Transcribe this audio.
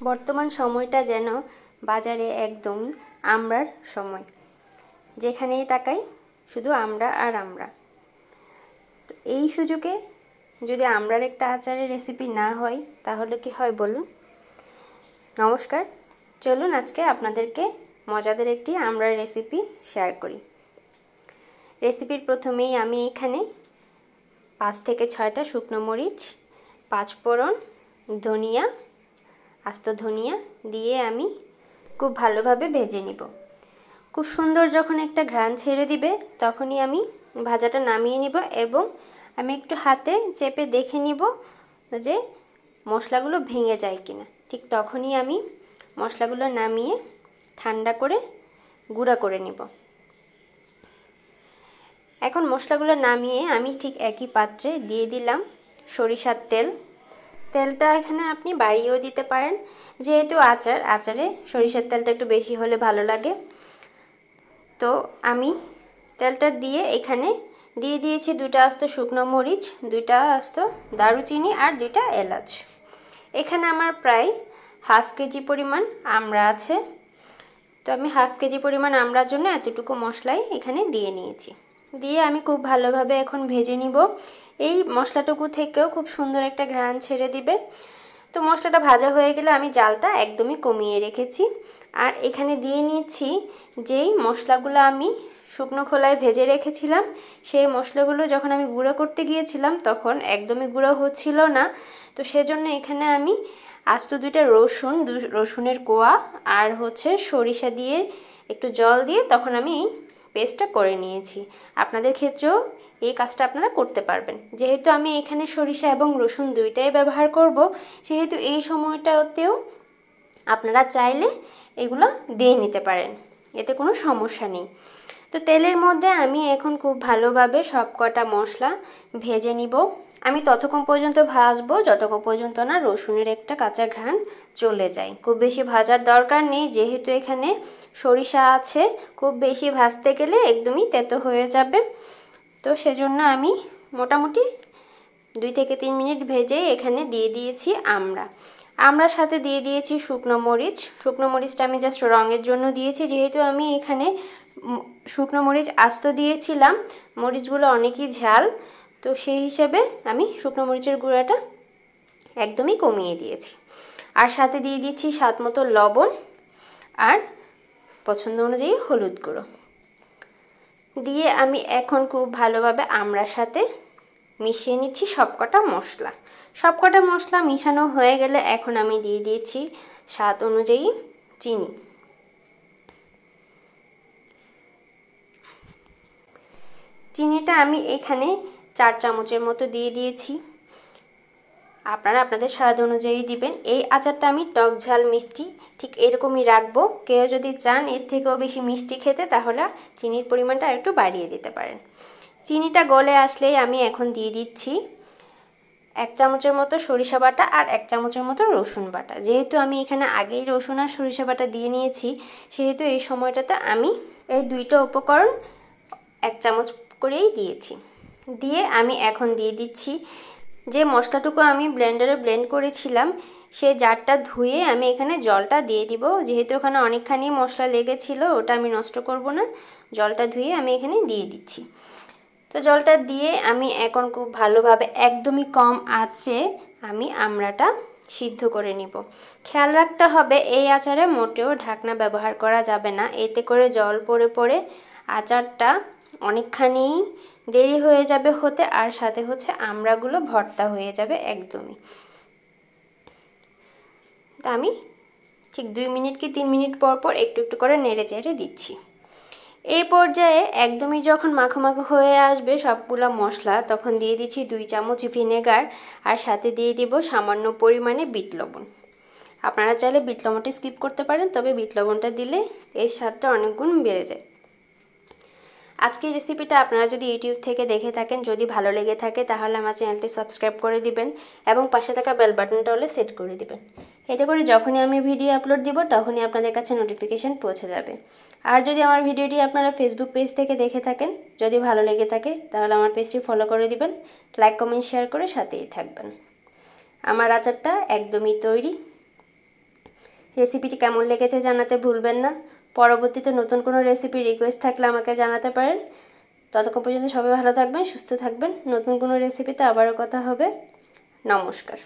বর্তমান সময়টা যেন বাজারে একদম আমড়ার সময়, যেখানেই তাকাই শুধু আমড়া আর আমড়া। তো এই সুযোগে যদি আমড়ার একটা আচারের রেসিপি না হয় তাহলে কি হয় বলুন। নমস্কার, চলুন আজকে আপনাদেরকে মজাদার একটি আমড়ার রেসিপি শেয়ার করি। রেসিপির প্রথমেই আমি এখানে 5 থেকে 6টা শুকনো মরিচ, 5 ফোড়ন, ধনিয়া, আস্ত ধনিয়া দিয়ে আমি খুব ভালোভাবে ভেজে নিব। খুব সুন্দর যখন একটা ঘ্রাণ ছেড়ে দিবে তখনই আমি ভাজাটা নামিয়ে নিব এবং আমি একটু হাতে চেপে দেখে নিব যে মশলাগুলো ভেঙে যায় কিনা। ঠিক তখনই আমি মশলাগুলো নামিয়ে ঠান্ডা করে গুঁড়া করে নিব। এখন মশলাগুলো নামিয়ে আমি ঠিক একই পাত্রে দিয়ে দিলাম সরিষার তেল। তেলটা এখানে আপনি বাড়িয়েও দিতে পারেন, যেহেতু আচারে সরিষার তেলটা একটু বেশি হলে ভালো লাগে। তো আমি তেলটা দিয়ে এখানে দিয়ে দিয়েছি 2টা আস্ত শুকনো মরিচ, 2টা আস্ত দারুচিনি আর 2টা এলাচ। এখানে আমার প্রায় হাফ কেজি পরিমাণ আমড়া আছে। তো আমি হাফ কেজি পরিমাণ আমড়ার জন্য এতটুকু মশলাই এখানে দিয়ে নিয়েছি। দিয়ে আমি খুব ভালোভাবে এখন ভেজে নিব। এই মশলাটুকু থেকেও খুব সুন্দর একটা ঘ্রাণ ছেড়ে দিবে। তো মশলাটা ভাজা হয়ে গেলে আমি জালটা একদমই কমিয়ে রেখেছি। আর এখানে দিয়ে নিচ্ছি যেই মশলাগুলো আমি শুকনো খোলায় ভেজে রেখেছিলাম, সেই মশলাগুলো যখন আমি গুঁড়ো করতে গিয়েছিলাম তখন একদমই গুঁড়ো হচ্ছিল না। তো সেজন্য এখানে আমি আস্ত 2টা রসুনের কোয়া আর সরিষা দিয়ে একটু জল দিয়ে তখন আমি এই পেস্টটা করে নিয়েছি। আপনাদের ক্ষেত্রেও এই কাজটা আপনারা করতে পারবেন। যেহেতু আমি এখানে সরিষা এবং রসুন 2টাই ব্যবহার করব, সেহেতু এই সময়টাতেও আপনারা চাইলে এগুলো দিয়ে নিতে পারেন, এতে কোনো সমস্যা নেই। তো তেলের মধ্যে আমি এখন খুব ভালোভাবে সবকটা মশলা ভেজে নিব। আমি ততক্ষণ পর্যন্ত ভাজবো যতক্ষণ পর্যন্ত না রসুনের একটা কাঁচা ঘ্রাণ চলে যায়। খুব বেশি ভাজার দরকার নেই, যেহেতু এখানে সরিষা আছে। খুব বেশি ভাজতে গেলে একদমই তেতো হয়ে যাবে। তো সেজন্য আমি মোটামুটি 2 থেকে 3 মিনিট ভেজে এখানে দিয়ে দিয়েছি আমড়ার সাথে দিয়ে দিয়েছি শুকনো মরিচটা আমি জাস্ট রঙের জন্য দিয়েছি, যেহেতু আমি এখানে শুকনো মরিচ আস্ত দিয়েছিলাম। মরিচগুলো অনেকই ঝাল, তো সেই হিসেবে আমি শুকনো মরিচের গুঁড়াটা একদমই কমিয়ে দিয়েছি। আর সাথে দিয়ে দিচ্ছি স্বাদ মতো লবণ আর পছন্দ অনুযায়ী হলুদ গুঁড়ো দিয়ে আমি এখন খুব ভালোভাবে আমড়ার সাথে মিশিয়ে নিচ্ছি সবকটা মশলা মিশানো হয়ে গেলে এখন আমি দিয়ে দিয়েছি স্বাদ অনুযায়ী চিনিটা আমি এখানে 4 চামচের মতো দিয়ে দিয়েছি। আপনারা আপনাদের স্বাদ অনুযায়ী দিবেন। এই আচারটা আমি টক ঝাল মিষ্টি ঠিক এরকমই রাখবো। কেউ যদি চান এর থেকেও বেশি মিষ্টি খেতে তাহলে চিনির পরিমাণটা একটু বাড়িয়ে দিতে পারেন। চিনিটা গলে আসলেই আমি এখন দিয়ে দিচ্ছি 1 চামচের মতো সরিষা বাটা আর 1 চামচের মতো রসুন বাটা। যেহেতু আমি এখানে আগেই রসুন আর সরিষা বাটা দিয়ে নিয়েছি, সেহেতু এই সময়টাতে আমি এই 2টা উপকরণ 1 চামচ করেই দিয়েছি। দিয়ে আমি এখন দিয়ে দিচ্ছি যে মশলাটুকু আমি ব্লেন্ডারে ব্লেন্ড করেছিলাম, সেই জারটা ধুয়ে আমি এখানে জলটা দিয়ে দিব। যেহেতু ওখানে অনেকখানি মশলা লেগেছিল, ওটা আমি নষ্ট করব না, জলটা ধুয়ে আমি এখানে দিয়ে দিচ্ছি। তো জলটা দিয়ে আমি এখন খুব ভালোভাবে একদমই কম আঁচে আমি আমড়াটা সিদ্ধ করে নিব। খেয়াল রাখতে হবে এই আচারে মোটেও ঢাকনা ব্যবহার করা যাবে না, এতে করে জল পড়ে পড়ে আচারটা অনেকখানি দেরি হয়ে যাবে হতে, আর সাথে আমড়াগুলো ভর্তা হয়ে যাবে একদমই। তা আমি ঠিক 2 মিনিট কি 3 মিনিট পর পর একটু একটু করে নেড়ে চেড়ে দিচ্ছি। এই পর্যায়ে একদমই যখন মাখো মাখো হয়ে আসবে সবগুলো মশলা, তখন দিয়ে দিচ্ছি 2 চামচ ভিনেগার আর সাথে দিয়ে দিব সামান্য পরিমাণে বিট লবণ। আপনারা চাইলে বিট লবণটা স্কিপ করতে পারেন, তবে বিট লবণটা দিলে এর স্বাদটা অনেক গুণ বেড়ে যায়। আজকের রেসিপিটা আপনারা যদি ইউটিউব থেকে দেখে থাকেন, যদি ভালো লেগে থাকে তাহলে আমার চ্যানেলটি সাবস্ক্রাইব করে দিবেন এবং পাশে থাকা বেল বাটনটা হলে সেট করে দিবেন। এতে করে যখনই আমি ভিডিও আপলোড দিব তখনই আপনাদের কাছে নোটিফিকেশন পৌঁছে যাবে। আর যদি আমার ভিডিওটি আপনারা ফেসবুক পেজ থেকে দেখে থাকেন, যদি ভালো লেগে থাকে তাহলে আমার পেজটি ফলো করে দিবেন, লাইক কমেন্ট শেয়ার করে সাথেই থাকবেন। আমার আচারটা একদমই তৈরি। রেসিপিটি কেমন লেগেছে জানাতে ভুলবেন না। পরবর্তীতে নতুন কোনো রেসিপি রিকোয়েস্ট থাকলে আমাকে জানাতে পারেন। ততক্ষণ পর্যন্ত সবাই ভালো থাকবেন, সুস্থ থাকবেন। নতুন কোনো রেসিপিতে আবারও কথা হবে। নমস্কার।